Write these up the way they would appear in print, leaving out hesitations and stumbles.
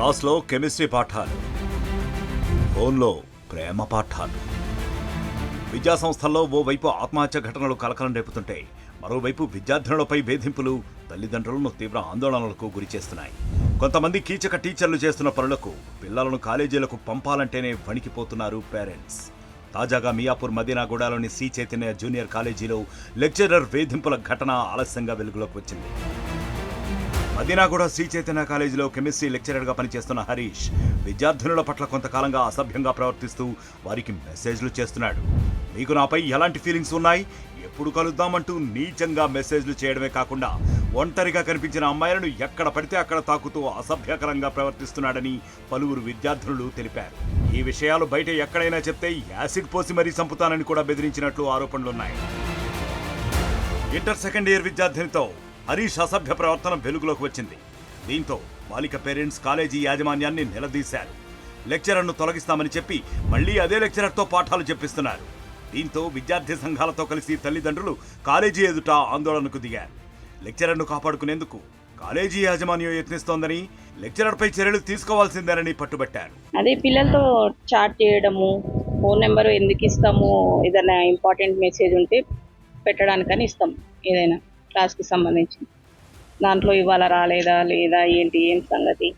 క్లాస్లో కెమిస్ట్రీ పాఠాలు, ఫోన్లో ప్రేమ పాఠాలు. విద్యా సంస్థల్లో ఓవైపు ఆత్మహత్య ఘటనలు కలకలం రేపుతుంటే మరోవైపు విద్యార్థినులపై వేధింపులు తల్లిదండ్రులను తీవ్ర ఆందోళనలకు గురిచేస్తున్నాయి. కొంతమంది కీచక టీచర్లు చేస్తున్న పనులకు పిల్లలను కాలేజీలకు పంపాలంటేనే వణికిపోతున్నారు పేరెంట్స్. తాజాగా మియాపూర్ మదీనాగూడలోని శ్రీ చైతన్య జూనియర్ కాలేజీలో లెక్చరర్ వేధింపుల ఘటన ఆలస్యంగా వెలుగులోకి వచ్చింది. మదీనాగూడ శ్రీ చైతన్య కాలేజీలో కెమిస్ట్రీ లెక్చరర్గా పనిచేస్తున్న హరీష్ విద్యార్థినుల పట్ల కొంతకాలంగా అసభ్యంగా ప్రవర్తిస్తూ వారికి మెసేజ్లు చేస్తున్నాడు. మీకు నాపై ఎలాంటి ఫీలింగ్స్ ఉన్నాయి, ఎప్పుడు కలుద్దామంటూ నీచంగా మెసేజ్లు చేయడమే కాకుండా ఒంటరిగా కనిపించిన అమ్మాయిలను ఎక్కడ పడితే అక్కడ తాకుతూ అసభ్యకరంగా ప్రవర్తిస్తున్నాడని పలువురు విద్యార్థినులు తెలిపారు. ఈ విషయాలు బయట ఎక్కడైనా చెప్తే యాసిడ్ పోసి మరీ చంపుతానని కూడా బెదిరించినట్లు ఆరోపణలున్నాయి. ఇంటర్ సెకండ్ ఇయర్ విద్యార్థినితో హరీష్ అసభ్య ప్రవర్తన వెలుగులోకి వచ్చింది. దీంతో బాలిక పేరెంట్స్ కాలేజీ యాజమాన్యాన్ని నిలదీశారు. లెక్చరర్ను తొలగిస్తామని చెప్పి మళ్లీ అదే లెక్చరర్తో పాఠాలు చెప్పిస్తున్నారు. దీంతో విద్యార్థి సంఘాలతో కలిసి తల్లిదండ్రులు కాలేజీ ఎదుట ఆందోళనకు దిగారు. లెక్చరర్ను కాపాడుకునేందుకు కాలేజీ యాజమాన్యం యత్నిస్తోందని, లెక్చరర్పై చర్యలు తీసుకోవాల్సిందేనని పట్టుబట్టారు. అదే పిల్లలతో చాట్ చేయడము, ఫోన్ నెంబర్ ఎందుకు ఇస్తాము, ఏదైనా ఇంపార్టెంట్ మెసేజ్ ఉంటే పెట్టడానికని ఇస్తాం. ఏదైనా క్లాస్కి సంబంధించి దాంట్లో ఇవాళ రాలేదా లేదా ఏంటి, ఏం సంగతి,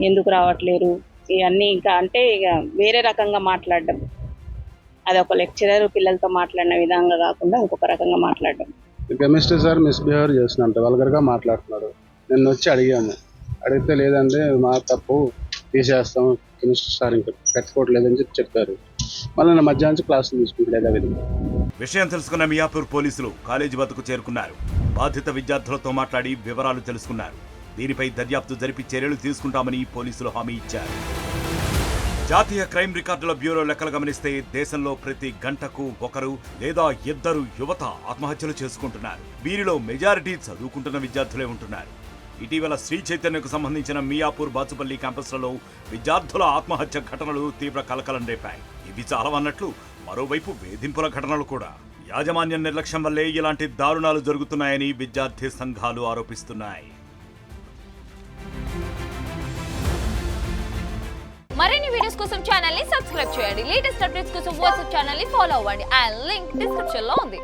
ఎందుకు రావట్లేరు, ఇవన్నీ ఇంకా అంటే ఇక వేరే రకంగా మాట్లాడడం. అది ఒక లెక్చరర్ పిల్లలతో మాట్లాడిన విధంగా కాకుండా ఇంకొక రకంగా మాట్లాడడం. కెమిస్ట్రీ సార్ మిస్బిహేవ్ చేస్తున్నట్టు వల్గర్గా మాట్లాడుతున్నాడు. నిన్న వచ్చి అడిగితే లేదంటే మా తప్పు తీసేస్తాం, కెమిస్ట్రీ సార్ ఇంకా పెట్టుకోవట్లేదని చెప్పారు. మళ్ళీ మధ్యాహ్నం క్లాసులు తీసుకుంటలేదు. విధంగా విషయం తెలుసుకున్న మియాపూర్ పోలీసులు కాలేజీ వద్దకు చేరుకున్నారు. బాధిత విద్యార్థులతో మాట్లాడి వివరాలు తెలుసుకున్నారు. దీనిపై దర్యాప్తు జరిపి చర్యలు తీసుకుంటామని పోలీసులు హామీ ఇచ్చారు. జాతీయ క్రైమ్ రికార్డుల బ్యూరో లెక్కలు గమనిస్తే దేశంలో ప్రతి గంటకు ఒకరు లేదా ఇద్దరు యువత ఆత్మహత్యలు చేసుకుంటున్నారు. వీరిలో మెజారిటీ చదువుకుంటున్న విద్యార్థులే ఉంటున్నారు. ఇటీవల శ్రీ చైతన్యకు సంబంధించిన మియాపూర్ బాచుపల్లి క్యాంపస్లలో విద్యార్థుల ఆత్మహత్య ఘటనలు తీవ్ర కలకలం రేపాయి. ఇవి చాలవన్నట్లు మరోవైపు వేధింపుల ఘటనలు కూడా. యాజమాన్యం నిర్లక్ష్యం వల్లే ఇలాంటి దారుణాలు జరుగుతున్నాయని విద్యార్థి సంఘాలు ఆరోపిస్తున్నాయి. మరిన్ని వీడియోస్ కోసం ఛానల్ ని సబ్స్క్రైబ్ చేయండి. లేటెస్ట్ అప్డేట్స్ కోసం వాట్సాప్ ఛానల్ ని ఫాలో అవ్వండి. ఆ లింక్ డిస్క్రిప్షన్ లో ఉంది.